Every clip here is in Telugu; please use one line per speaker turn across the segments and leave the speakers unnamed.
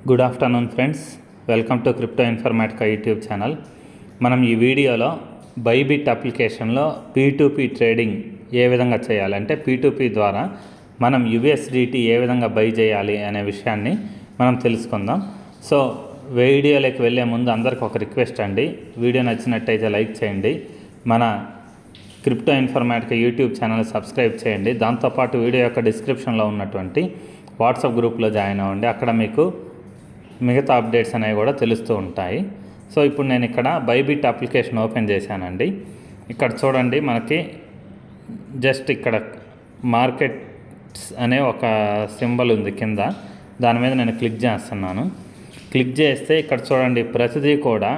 Good afternoon friends, welcome to crypto Informatica YouTube channel. మనం ఈ వీడియోలో బైబిట్ అప్లికేషన్లో P2P ట్రేడింగ్ ఏ విధంగా చేయాలి, అంటే P2P ద్వారా మనం USDT ఏ విధంగా బై చేయాలి అనే విషయాన్ని మనం తెలుసుకుందాం. సో వీడియోలోకి వెళ్ళే ముందు అందరికి ఒక రిక్వెస్ట్ అండి, వీడియో నచ్చినట్టయితే లైక్ చేయండి, మన crypto Informatica YouTube channel subscribe చేయండి. దాంతోపాటు వీడియో యొక్క డిస్క్రిప్షన్లో ఉన్నటువంటి వాట్సాప్ గ్రూప్లో జాయిన్ అవ్వండి, అక్కడ మీకు మిగతా అప్డేట్స్ అనేవి కూడా తెలుస్తూ ఉంటాయి. సో ఇప్పుడు నేను ఇక్కడ బైబిట్ అప్లికేషన్ ఓపెన్ చేశానండి. ఇక్కడ చూడండి, మనకి జస్ట్ ఇక్కడ మార్కెట్స్ అనే ఒక సింబల్ ఉంది కింద, దాని మీద నేను క్లిక్ చేస్తున్నాను. క్లిక్ చేస్తే ఇక్కడ చూడండి, ప్రతిదీ కూడా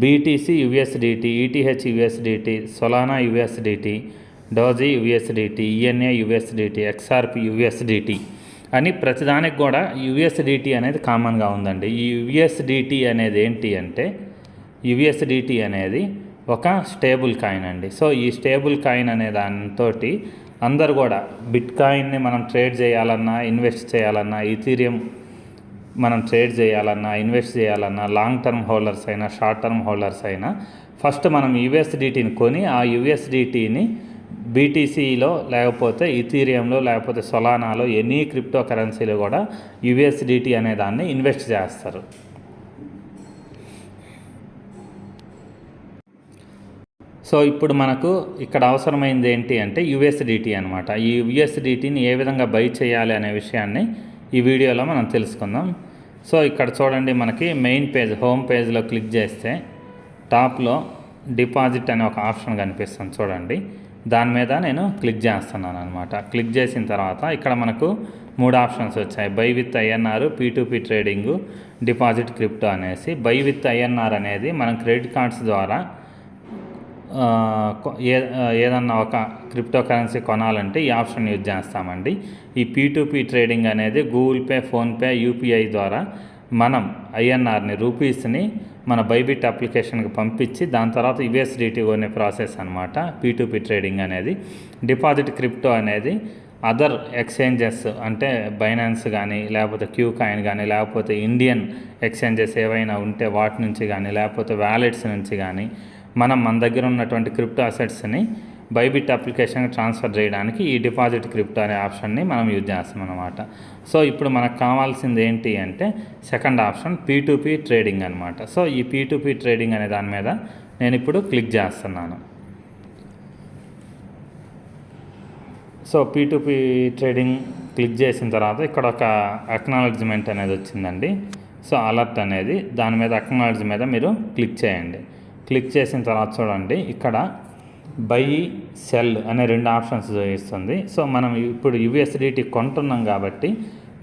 BTC USDT, ETH USDT, Solana USDT, doji USDT, ENA USDT, XRP USDT అని ప్రతిదానికి కూడా USDT అనేది కామన్గా ఉందండి. ఈ USDT అనేది ఏంటి అంటే, USDT అనేది ఒక స్టేబుల్ కాయిన్ అండి. సో ఈ స్టేబుల్ కాయిన్ అనే దాంతో అందరు కూడా బిట్ కాయిన్ని మనం ట్రేడ్ చేయాలన్నా, ఇన్వెస్ట్ చేయాలన్నా, ఈథీరియం మనం ట్రేడ్ చేయాలన్నా, ఇన్వెస్ట్ చేయాలన్నా, లాంగ్ టర్మ్ హోల్డర్స్ అయినా, షార్ట్ టర్మ్ హోల్డర్స్ అయినా ఫస్ట్ మనం USDTని కొని ఆ USDTని BTCలో లేకపోతే ఈథీరియంలో లేకపోతే సొలానాలో ఎనీ క్రిప్టో కరెన్సీలో కూడా USDT అనే దాన్ని ఇన్వెస్ట్ చేస్తారు. సో ఇప్పుడు మనకు ఇక్కడ అవసరమైంది ఏంటి అంటే USDT అనమాట. ఈ USDTని ఏ విధంగా బై చేయాలి అనే విషయాన్ని ఈ వీడియోలో మనం తెలుసుకుందాం. సో ఇక్కడ చూడండి, మనకి మెయిన్ పేజ్ హోమ్ పేజ్లో క్లిక్ చేస్తే టాప్లో డిపాజిట్ అనే ఒక ఆప్షన్ కనిపిస్తుంది చూడండి, దాని మీద నేను క్లిక్ చేస్తున్నాను అనమాట. క్లిక్ చేసిన తర్వాత ఇక్కడ మనకు 3 ఆప్షన్స్ వచ్చాయి: by with INR, P2P trading, deposit crypto అనేసి. బై విత్ INR అనేది మనం క్రెడిట్ కార్డ్స్ ద్వారా ఏదన్నా ఒక క్రిప్టో కరెన్సీ కొనాలంటే ఈ ఆప్షన్ యూజ్ చేస్తామండి. ఈ P2P ట్రేడింగ్ అనేది గూగుల్ పే, ఫోన్పే, UPI ద్వారా మనం INRని, రూపీస్ని మన బైబిట్ అప్లికేషన్కి పంపించి దాని తర్వాత USDT కొనే ప్రాసెస్ అనమాట P2P ట్రేడింగ్ అనేది. డిపాజిట్ క్రిప్టో అనేది అదర్ ఎక్స్చేంజెస్ అంటే బైనాన్స్ కానీ, లేకపోతే క్యూకాయిన్ కానీ, లేకపోతే ఇండియన్ ఎక్స్చేంజెస్ ఏవైనా ఉంటే వాటి నుంచి కానీ, లేకపోతే వ్యాలెట్స్ నుంచి కానీ మనం మన దగ్గర ఉన్నటువంటి క్రిప్టో అసెట్స్ని బైబిట్ అప్లికేషన్కి ట్రాన్స్ఫర్ చేయడానికి ఈ డిపాజిట్ క్రిప్టో అనే ఆప్షన్ని మనం యూజ్ చేస్తాం అనమాట. సో ఇప్పుడు మనకు కావాల్సింది ఏంటి అంటే సెకండ్ ఆప్షన్ P2P ట్రేడింగ్ అనమాట. సో ఈ P2P ట్రేడింగ్ అనే దాని మీద నేను ఇప్పుడు క్లిక్ చేస్తున్నాను. సో P2P ట్రేడింగ్ క్లిక్ చేసిన తర్వాత ఇక్కడ ఒక అక్నాలెడ్జ్మెంట్ అనేది వచ్చిందండి. సో అలర్ట్ అనేది, దాని మీద అక్నాలెడ్జ్ మీద మీరు క్లిక్ చేయండి. క్లిక్ చేసిన తర్వాత చూడండి, ఇక్కడ బై, సెల్ అనే 2 ఆప్షన్స్ చూపిస్తుంది. సో మనం ఇప్పుడు USDT కొంటున్నాం కాబట్టి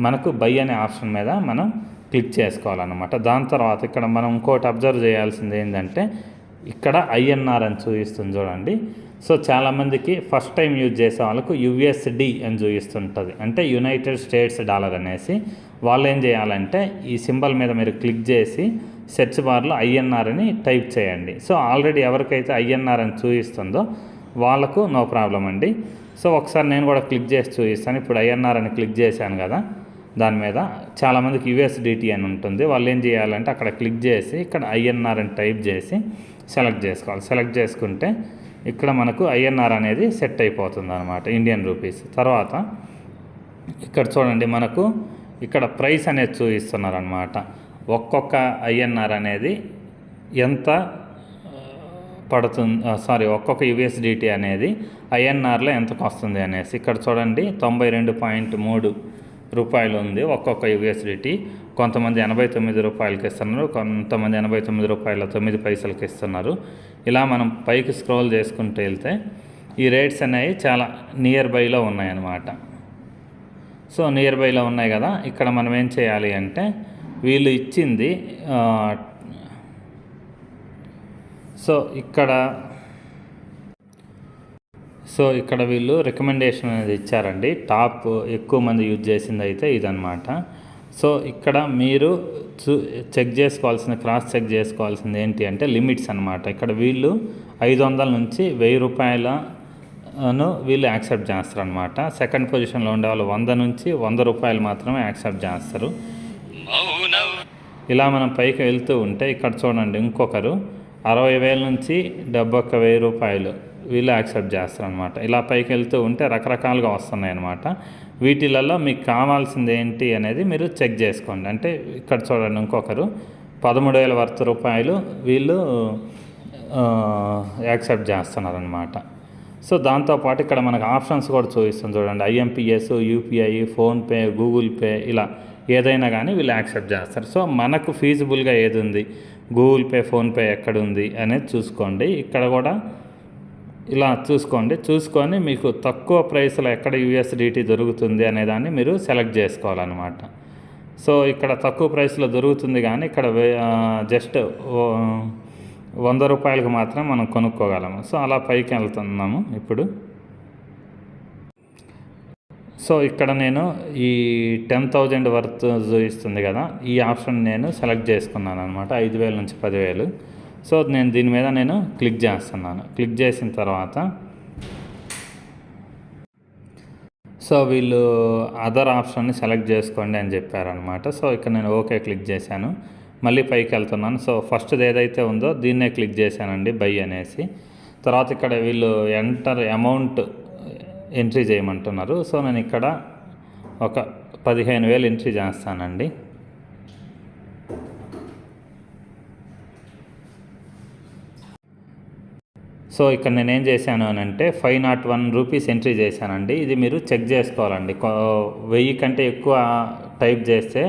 మనకు బై అనే ఆప్షన్ మీద మనం క్లిక్ చేసుకోవాలన్నమాట. దాని తర్వాత ఇక్కడ మనం ఇంకోటి అబ్జర్వ్ చేయాల్సింది ఏంటంటే, ఇక్కడ INR అని చూపిస్తుంది చూడండి. సో చాలామందికి ఫస్ట్ టైం యూజ్ చేసే వాళ్ళకు USD అని చూపిస్తుంటుంది, అంటే యునైటెడ్ స్టేట్స్ డాలర్ అనేసి. వాళ్ళు ఏం చేయాలంటే ఈ సింబల్ మీద మీరు క్లిక్ చేసి సెర్చ్ బార్లో INR అని టైప్ చేయండి. సో ఆల్రెడీ ఎవరికైతే INR అని చూపిస్తుందో వాళ్ళకు నో ప్రాబ్లం అండి. సో ఒకసారి నేను కూడా క్లిక్ చేసి చూపిస్తాను. ఇప్పుడు INR అని క్లిక్ చేశాను కదా, దాని మీద చాలామందికి USDT అని ఉంటుంది. వాళ్ళు ఏం చేయాలంటే అక్కడ క్లిక్ చేసి ఇక్కడ INR అని టైప్ చేసి సెలెక్ట్ చేసుకోవాలి. సెలెక్ట్ చేసుకుంటే ఇక్కడ మనకు INR అనేది సెట్ అయిపోతుంది అనమాట, ఇండియన్ రూపీస్. తర్వాత ఇక్కడ చూడండి, మనకు ఇక్కడ ప్రైస్ అనేది చూపిస్తున్నారనమాట. ఒక్కొక్క INR అనేది ఎంత పడుతుంది, ఒక్కొక్క USDT అనేది INRలో ఎంతకు వస్తుంది అనేసి. ఇక్కడ చూడండి 92.3 రూపాయలు ఉంది ఒక్కొక్క USDT. కొంతమంది 89 రూపాయలకి ఇస్తున్నారు, కొంతమంది 89 రూపాయల 9 పైసలకి ఇస్తున్నారు. ఇలా మనం పైకి స్క్రోల్ చేసుకుంటూ వెళ్తే ఈ రేట్స్ అనేవి చాలా నియర్ బైలో ఉన్నాయన్నమాట. సో నియర్ బైలో ఉన్నాయి కదా, ఇక్కడ మనం ఏం చేయాలి అంటే వీళ్ళు ఇచ్చింది ఇక్కడ వీళ్ళు రికమెండేషన్ అనేది ఇచ్చారండి. టాప్ ఎక్కువ మంది యూజ్ చేసింది అయితే ఇదనమాట. సో ఇక్కడ మీరు చెక్ చేసుకోవాల్సిన, క్రాస్ చెక్ చేసుకోవాల్సింది ఏంటి అంటే లిమిట్స్ అనమాట. ఇక్కడ వీళ్ళు 500 నుంచి 1000 రూపాయలను వీళ్ళు యాక్సెప్ట్ చేస్తారు అనమాట. సెకండ్ పొజిషన్లో ఉండే వాళ్ళు 100 నుంచి 100 రూపాయలు మాత్రమే యాక్సెప్ట్ చేస్తారు. ఇలా మనం పైకి వెళ్తూ ఉంటే ఇక్కడ చూడండి ఇంకొకరు 60,000 నుంచి 71,000 రూపాయలు వీళ్ళు యాక్సెప్ట్ చేస్తారనమాట. ఇలా పైకి వెళ్తూ ఉంటే రకరకాలుగా వస్తున్నాయి అన్నమాట. వీటిలలో మీకు కావాల్సింది ఏంటి అనేది మీరు చెక్ చేసుకోండి. అంటే ఇక్కడ చూడండి ఇంకొకరు 13,000 వర్త్ రూపాయలు వీళ్ళు యాక్సెప్ట్ చేస్తున్నారనమాట. సో దాంతోపాటు ఇక్కడ మనకు ఆప్షన్స్ కూడా చూపిస్తుంది చూడండి. IMPS, UPI, PhonePe, Google pay ఇలా ఏదైనా కానీ వీళ్ళు యాక్సెప్ట్ చేస్తారు. సో మనకు ఫీజిబుల్గా ఏది ఉంది, గూగుల్ పే, ఫోన్పే ఎక్కడుంది అనేది చూసుకోండి. ఇక్కడ కూడా ఇలా చూసుకొని మీకు తక్కువ ప్రైస్లో ఎక్కడ యూఎస్డిటీ దొరుకుతుంది అనేదాన్ని మీరు సెలెక్ట్ చేసుకోవాలన్నమాట. సో ఇక్కడ తక్కువ ప్రైస్లో దొరుకుతుంది కానీ ఇక్కడ జస్ట్ 100 రూపాయలకు మాత్రం మనం కొనుక్కోగలము. సో అలా పైకి వెళ్తున్నాము ఇప్పుడు. సో ఇక్కడ నేను ఈ 10,000 వర్త్ చూపిస్తుంది కదా, ఈ ఆప్షన్ నేను సెలెక్ట్ చేసుకున్నాను అనమాట. 5,000 నుంచి 10,000. సో నేను దీని మీద క్లిక్ చేస్తున్నాను. క్లిక్ చేసిన తర్వాత సో వీళ్ళు అదర్ ఆప్షన్ని సెలెక్ట్ చేసుకోండి అని చెప్పారనమాట. సో ఇక్కడ నేను ఓకే క్లిక్ చేశాను. మళ్ళీ పైకి వెళ్తున్నాను. సో ఫస్ట్ది ఏదైతే ఉందో దీన్నే క్లిక్ చేశానండి, బై అనేసి. తర్వాత ఇక్కడ వీళ్ళు ఎంటర్ అమౌంట్ ఎంట్రీ చేయమంటున్నారు. సో నేను ఇక్కడ ఒక 15,000 ఎంట్రీ చేస్తానండి. సో ఇక్కడ నేనేం చేశాను అని అంటే 501 రూపీస్ ఎంట్రీ చేశానండి. ఇది మీరు చెక్ చేసుకోవాలండి. 1000 కంటే ఎక్కువ టైప్ చేస్తే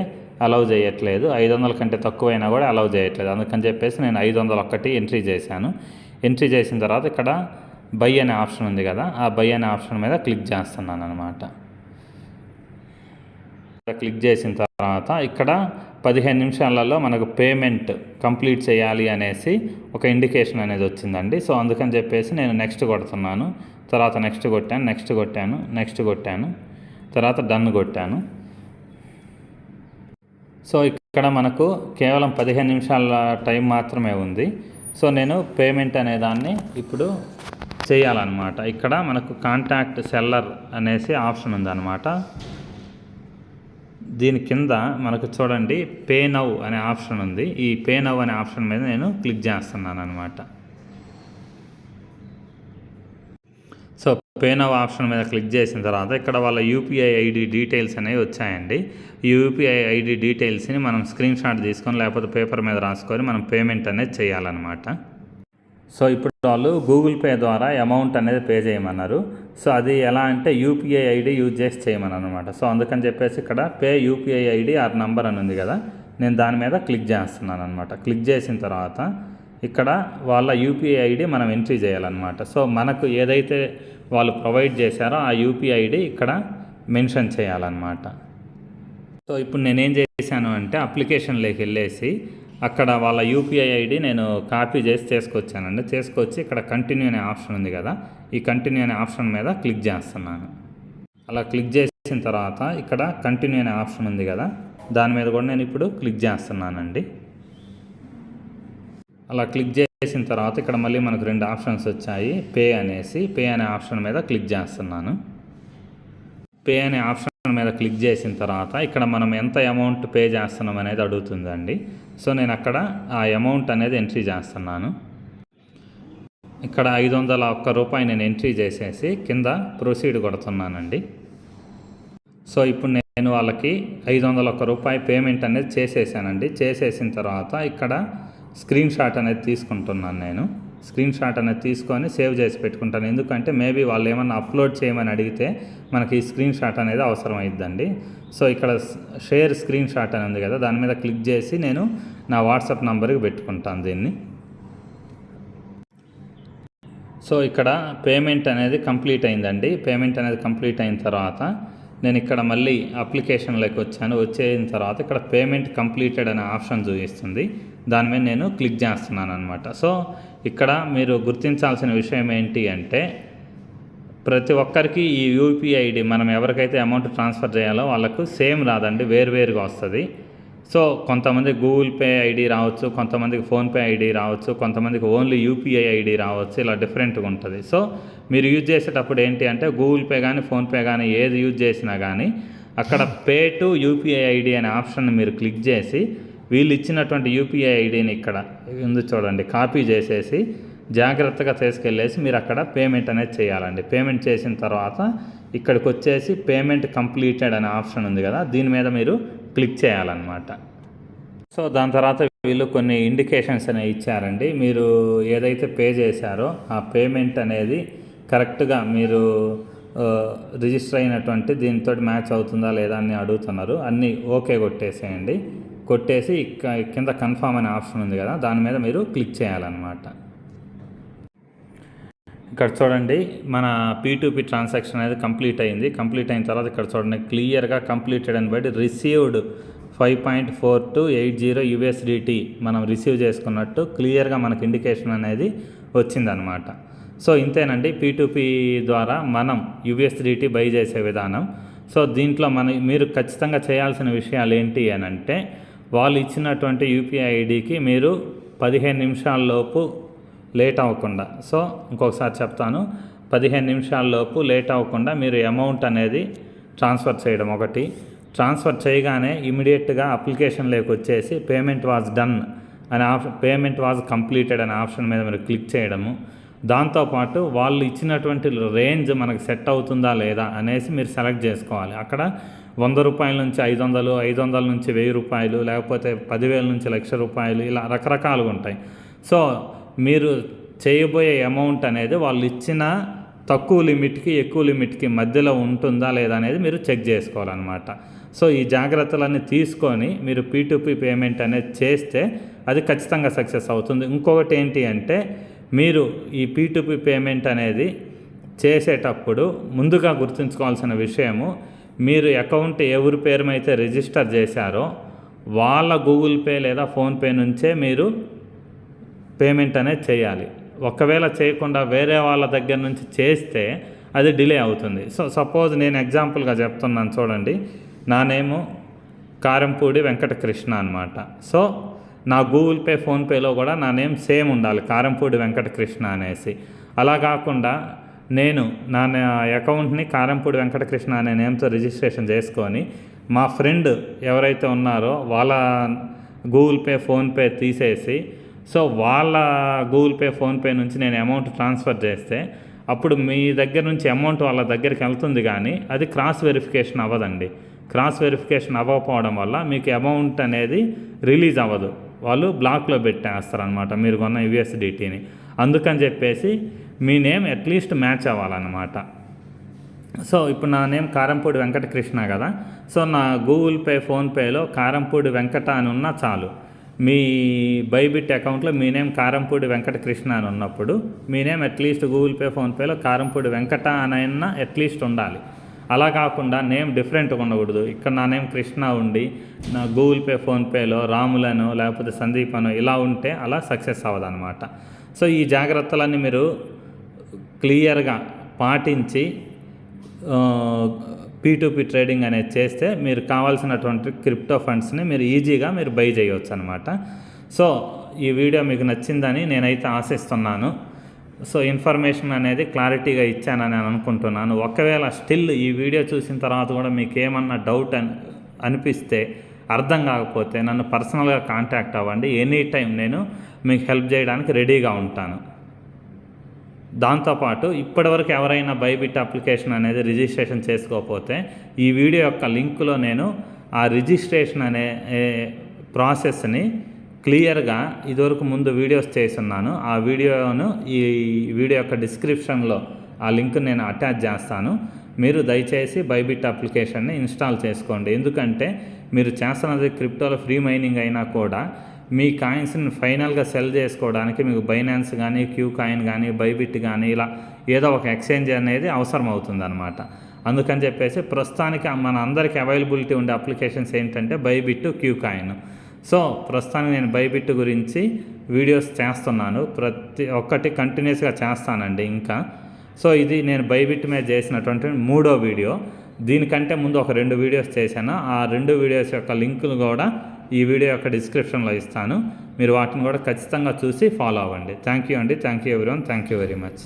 అలౌ చేయట్లేదు, 500 కంటే తక్కువైనా కూడా అలౌ చేయట్లేదు. అందుకని చెప్పేసి నేను 501 ఎంట్రీ చేశాను. ఎంట్రీ చేసిన తర్వాత ఇక్కడ బై అనే ఆప్షన్ ఉంది కదా, ఆ బై అనే ఆప్షన్ మీద క్లిక్ చేస్తున్నాను అనమాట. క్లిక్ చేసిన తర్వాత ఇక్కడ 15 నిమిషాలలో మనకు పేమెంట్ కంప్లీట్ చేయాలి అనేసి ఒక ఇండికేషన్ అనేది వచ్చిందండి. సో అందుకని చెప్పేసి నేను నెక్స్ట్ కొడుతున్నాను. తర్వాత నెక్స్ట్ కొట్టాను, తర్వాత డన్ కొట్టాను. సో ఇక్కడ మనకు కేవలం 15 నిమిషాల టైం మాత్రమే ఉంది. సో నేను పేమెంట్ అనే దాన్ని ఇప్పుడు చేయాలన్నమాట. ఇక్కడ మనకు కాంటాక్ట్ సెల్లర్ అనేసి ఆప్షన్ ఉందన్నమాట. దీని కింద మనకు చూడండి పే నౌ అనే ఆప్షన్ ఉంది. ఈ పే నౌ అనే ఆప్షన్ మీద నేను క్లిక్ చేస్తున్నాను అనమాట. సో పే నౌ ఆప్షన్ మీద క్లిక్ చేసిన తర్వాత ఇక్కడ వాళ్ళ యూపీఐ ఐడి డీటెయిల్స్ అనేవి వచ్చాయండి. ఈ యూపీఐ ఐడి డీటెయిల్స్ని మనం స్క్రీన్ షాట్ తీసుకొని లేకపోతే పేపర్ మీద రాసుకొని మనం పేమెంట్ అనేది చేయాలన్నమాట. సో ఇప్పుడు వాళ్ళు గూగుల్ పే ద్వారా అమౌంట్ అనేది పే చేయమన్నారు. సో అది ఎలా అంటే యూపీఐ ఐడి యూజ్ చేసి చేయమన్నారు అనమాట. సో అందుకని చెప్పేసి ఇక్కడ pay UPI ID are number అని ఉంది కదా, నేను దాని మీద క్లిక్ చేస్తున్నాను అనమాట. క్లిక్ చేసిన తర్వాత ఇక్కడ వాళ్ళ యూపీఐ ఐడి మనం ఎంట్రీ చేయాలన్నమాట. సో మనకు ఏదైతే వాళ్ళు ప్రొవైడ్ చేశారో ఆ యూపీఐ ఐడి ఇక్కడ మెన్షన్ చేయాలన్నమాట. సో ఇప్పుడు నేనేం చేశాను అంటే అప్లికేషన్లోకి వెళ్ళేసి అక్కడ వాళ్ళ యూపీఐ ఐడి నేను కాపీ చేసి తీసుకొచ్చానండి. తీసుకొచ్చి ఇక్కడ కంటిన్యూ అనే ఆప్షన్ ఉంది కదా, ఈ కంటిన్యూ అనే ఆప్షన్ మీద క్లిక్ చేస్తున్నాను. అలా క్లిక్ చేసిన తర్వాత ఇక్కడ కంటిన్యూ అనే ఆప్షన్ ఉంది కదా, దాని మీద కూడా నేను ఇప్పుడు క్లిక్ చేస్తున్నానండి. అలా క్లిక్ చేసిన తర్వాత ఇక్కడ మళ్ళీ మనకు 2 ఆప్షన్స్ వచ్చాయి. పే అనే ఆప్షన్ మీద క్లిక్ చేస్తున్నాను. పే అనే ఆప్షన్ మీద క్లిక్ చేసిన తర్వాత ఇక్కడ మనం ఎంత అమౌంట్ పే చేస్తున్నాం అనేది అడుగుతుందండి. సో నేను అక్కడ ఆ అమౌంట్ అనేది ఎంట్రీ చేస్తున్నాను. ఇక్కడ 501 రూపాయి నేను ఎంట్రీ చేసేసి కింద ప్రొసీడ్ కొడుతున్నానండి. సో ఇప్పుడు నేను వాళ్ళకి 501 రూపాయి పేమెంట్ అనేది చేసేసానండి. చేసేసిన తర్వాత ఇక్కడ స్క్రీన్ షాట్ అనేది తీసుకుంటున్నాను. నేను స్క్రీన్ షాట్ అనేది తీసుకొని సేవ్ చేసి పెట్టుకుంటాను. ఎందుకంటే మేబీ వాళ్ళు ఏమన్నా అప్లోడ్ చేయమని అడిగితే మనకి ఈ స్క్రీన్ షాట్ అనేది అవసరం అవుతుందండి. సో ఇక్కడ షేర్ స్క్రీన్ షాట్ అని ఉంది కదా, దాని మీద క్లిక్ చేసి నేను నా వాట్సాప్ నంబర్కి పెట్టుకుంటాను దీన్ని. సో ఇక్కడ పేమెంట్ అనేది కంప్లీట్ అయిందండి. పేమెంట్ అనేది కంప్లీట్ అయిన తర్వాత నేను ఇక్కడ మళ్ళీ అప్లికేషన్లోకి వచ్చేసిన తర్వాత ఇక్కడ పేమెంట్ కంప్లీటెడ్ అనే ఆప్షన్ చూపిస్తుంది. దాని మీద నేను క్లిక్ చేస్తున్నాను అనమాట. సో ఇక్కడ మీరు గుర్తించాల్సిన విషయం ఏంటి అంటే ప్రతి ఒక్కరికి ఈ యూపీఐ ఐడి మనం ఎవరికైతే అమౌంట్ ట్రాన్స్ఫర్ చేయాలో వాళ్ళకు సేమ్ రాదండి, వేరువేరుగా వస్తుంది. సో కొంతమంది గూగుల్ పే ఐడి రావచ్చు, కొంతమందికి ఫోన్పే ఐడి రావచ్చు, కొంతమందికి ఓన్లీ యూపీఐ ఐడి రావచ్చు, ఇలా డిఫరెంట్గా ఉంటుంది. సో మీరు యూజ్ చేసేటప్పుడు ఏంటి అంటే గూగుల్ పే కానీ ఫోన్పే కానీ ఏది యూజ్ చేసినా కానీ అక్కడ పే టు యూపీఐ ఐడి అనే ఆప్షన్ మీరు క్లిక్ చేసి వీళ్ళు ఇచ్చినటువంటి యూపీఐ ఐడిని ఇక్కడ ఉంది చూడండి, కాపీ చేసేసి జాగ్రత్తగా తీసుకెళ్ళేసి మీరు అక్కడ పేమెంట్ అనేది చేయాలండి. పేమెంట్ చేసిన తర్వాత ఇక్కడికి వచ్చేసి పేమెంట్ కంప్లీటెడ్ అనే ఆప్షన్ ఉంది కదా, దీని మీద మీరు క్లిక్ చేయాలన్నమాట. సో దాని తర్వాత వీళ్ళు కొన్ని ఇండికేషన్స్ అనేవి ఇచ్చారండి. మీరు ఏదైతే పే చేశారో ఆ పేమెంట్ అనేది కరెక్ట్గా మీరు రిజిస్టర్ అయినటువంటి దీంతో మ్యాచ్ అవుతుందా లేదా అని అడుగుతున్నారు. అన్నీ ఓకే కొట్టేసేయండి. కొట్టేసి కింద కన్ఫర్మ్ అనే ఆప్షన్ ఉంది కదా, దాని మీద మీరు క్లిక్ చేయాలన్నమాట. ఇక్కడ చూడండి, మన P2P ట్రాన్సాక్షన్ అనేది కంప్లీట్ అయింది. కంప్లీట్ అయిన తర్వాత ఇక్కడ చూడండి క్లియర్గా కంప్లీటెడ్ అని బట్టి రిసీవ్డ్ 5.4280 USDT మనం రిసీవ్ చేసుకున్నట్టు క్లియర్గా మనకి ఇండికేషన్ అనేది వచ్చిందనమాట. సో ఇంతేనండి P2P ద్వారా మనం USDT బై చేసే విధానం. సో దీంట్లో మీరు ఖచ్చితంగా చేయాల్సిన విషయాలు ఏంటి అని అంటే, వాళ్ళు ఇచ్చినటువంటి యూపీఐ ఐడికి మీరు 15 నిమిషాల్లోపు లేట్ అవ్వకుండా, సో ఇంకొకసారి చెప్తాను, 15 నిమిషాల్లోపు లేట్ అవ్వకుండా మీరు అమౌంట్ అనేది ట్రాన్స్ఫర్ చేయడం ఒకటి. ట్రాన్స్ఫర్ చేయగానే ఇమీడియట్గా అప్లికేషన్లోకి వచ్చేసి పేమెంట్ వాజ్ డన్ అనే పేమెంట్ వాజ్ కంప్లీటెడ్ అనే ఆప్షన్ మీద మీరు క్లిక్ చేయడము. దాంతోపాటు వాళ్ళు ఇచ్చినటువంటి రేంజ్ మనకు సెట్ అవుతుందా లేదా అనేసి మీరు సెలెక్ట్ చేసుకోవాలి. అక్కడ 100 రూపాయల నుంచి 500, 500 నుంచి 1000 రూపాయలు, లేకపోతే 10,000 నుంచి 1,00,000 రూపాయలు, ఇలా రకరకాలుగా ఉంటాయి. సో మీరు చేయబోయే అమౌంట్ అనేది వాళ్ళు ఇచ్చిన తక్కువ లిమిట్కి ఎక్కువ లిమిట్కి మధ్యలో ఉంటుందా లేదా అనేది మీరు చెక్ చేసుకోవాలన్నమాట. సో ఈ జాగ్రత్తలన్నీ తీసుకొని మీరు P2P పేమెంట్ అనేది చేస్తే అది ఖచ్చితంగా సక్సెస్ అవుతుంది. ఇంకొకటి ఏంటి అంటే, మీరు ఈ P2P పేమెంట్ అనేది చేసేటప్పుడు ముందుగా గుర్తుంచుకోవాల్సిన విషయము, మీరు అకౌంట్ ఎవరి పేరు అయితే రిజిస్టర్ చేశారో వాళ్ళ గూగుల్ పే లేదా ఫోన్పే నుంచే మీరు పేమెంట్ అనేది చేయాలి. ఒకవేళ చేయకుండా వేరే వాళ్ళ దగ్గర నుంచి చేస్తే అది డిలే అవుతుంది. సో సపోజ్ నేను ఎగ్జాంపుల్గా చెప్తున్నాను చూడండి, నా నేము కారంపూడి వెంకటకృష్ణ అనమాట. సో నా గూగుల్ పే ఫోన్పేలో కూడా నా నేమ్ సేమ్ ఉండాలి, కారంపూడి వెంకటకృష్ణ అనేసి. అలా కాకుండా నేను నా అకౌంట్ని కారంపూడి వెంకటకృష్ణ అనే నేమ్తో రిజిస్ట్రేషన్ చేసుకొని మా ఫ్రెండ్ ఎవరైతే ఉన్నారో వాళ్ళ గూగుల్ పే ఫోన్పే తీసేసి, సో వాళ్ళ గూగుల్ పే ఫోన్పే నుంచి నేను అమౌంట్ ట్రాన్స్ఫర్ చేస్తే అప్పుడు మీ దగ్గర నుంచి అమౌంట్ వాళ్ళ దగ్గరికి వెళ్తుంది, కానీ అది క్రాస్ వెరిఫికేషన్ అవ్వదండి. క్రాస్ వెరిఫికేషన్ అవ్వకపోవడం వల్ల మీకు అమౌంట్ అనేది రిలీజ్ అవ్వదు, వాళ్ళు బ్లాక్లో పెట్టేస్తారనమాట మీరు కొన్న USDTని. అందుకని చెప్పేసి మీ నేమ్ అట్లీస్ట్ మ్యాచ్ అవ్వాలన్నమాట. సో ఇప్పుడు నా నేమ్ కారంపూడి వెంకటకృష్ణ కదా, సో నా గూగుల్ పే ఫోన్పేలో కారంపూడి వెంకట అని ఉన్నా చాలు. మీ బైబిట్ అకౌంట్లో మీ నేమ్ కారంపూడి వెంకటకృష్ణ అని ఉన్నప్పుడు మీ నేమ్ అట్లీస్ట్ గూగుల్ పే ఫోన్పేలో కారంపూడి వెంకట అనైనా అట్లీస్ట్ ఉండాలి. అలా కాకుండా నేమ్ డిఫరెంట్గా ఉండకూడదు. ఇక్కడ నా నేమ్ కృష్ణ ఉండి నా గూగుల్ పే ఫోన్పేలో రాములను లేకపోతే సందీప్ అనో ఇలా ఉంటే అలా సక్సెస్ అవ్వదన్నమాట. సో ఈ జాగ్రత్తలన్నీ మీరు క్లియర్గా పాటించి P2P ట్రేడింగ్ అనేది చేస్తే మీరు కావాల్సినటువంటి క్రిప్టో ఫండ్స్ని మీరు ఈజీగా మీరు బై చేయవచ్చు అనమాట. సో ఈ వీడియో మీకు నచ్చిందని నేనైతే ఆశిస్తున్నాను. సో ఇన్ఫర్మేషన్ అనేది క్లారిటీగా ఇచ్చానని అనుకుంటున్నాను. ఒకవేళ స్టిల్ ఈ వీడియో చూసిన తర్వాత కూడా మీకు ఏమన్నా డౌట్ అనిపిస్తే, అర్థం కాకపోతే నన్ను పర్సనల్గా కాంటాక్ట్ అవ్వండి. ఎనీ టైం నేను మీకు హెల్ప్ చేయడానికి రెడీగా ఉంటాను. దాంతోపాటు ఇప్పటివరకు ఎవరైనా బైబిట్ అప్లికేషన్ అనేది రిజిస్ట్రేషన్ చేసుకోకపోతే ఈ వీడియో యొక్క లింకులో నేను ఆ రిజిస్ట్రేషన్ అనే ప్రాసెస్ని క్లియర్గా ఇదివరకు ముందు వీడియోస్ చేస్తున్నాను. ఆ వీడియోను ఈ వీడియో యొక్క డిస్క్రిప్షన్లో ఆ లింక్ నేను అటాచ్ చేస్తాను. మీరు దయచేసి బైబిట్ అప్లికేషన్ని ఇన్స్టాల్ చేసుకోండి. ఎందుకంటే మీరు చేస్తున్నది క్రిప్టోలో ఫ్రీ మైనింగ్ అయినా కూడా మీ కాయిన్స్ని ఫైనల్గా సెల్ చేసుకోవడానికి మీకు బైనాన్స్ కానీ, క్యూ కాయిన్ కానీ, బైబిట్ కానీ ఇలా ఏదో ఒక ఎక్స్చేంజ్ అనేది అవసరం అవుతుందన్నమాట. అందుకని చెప్పేసి ప్రస్తుతానికి మన అందరికీ అవైలబిలిటీ ఉండే అప్లికేషన్స్ ఏంటంటే బైబిట్, క్యూ కాయిన్. సో ప్రస్తుతానికి నేను బైబిట్ గురించి వీడియోస్ చేస్తున్నాను, ప్రతి ఒక్కటి కంటిన్యూస్గా చేస్తానండి ఇంకా. సో ఇది నేను బైబిట్ మీద చేసినటువంటి 3వ వీడియో. దీనికంటే ముందు ఒక 2 వీడియోస్ చేశాను. ఆ 2 వీడియోస్ యొక్క లింకులు కూడా ఈ వీడియో యొక్క డిస్క్రిప్షన్లో ఇస్తాను. మీరు వాటిని కూడా ఖచ్చితంగా చూసి ఫాలో అవ్వండి. థ్యాంక్ యూ అండి. Thank you everyone. Thank you very much.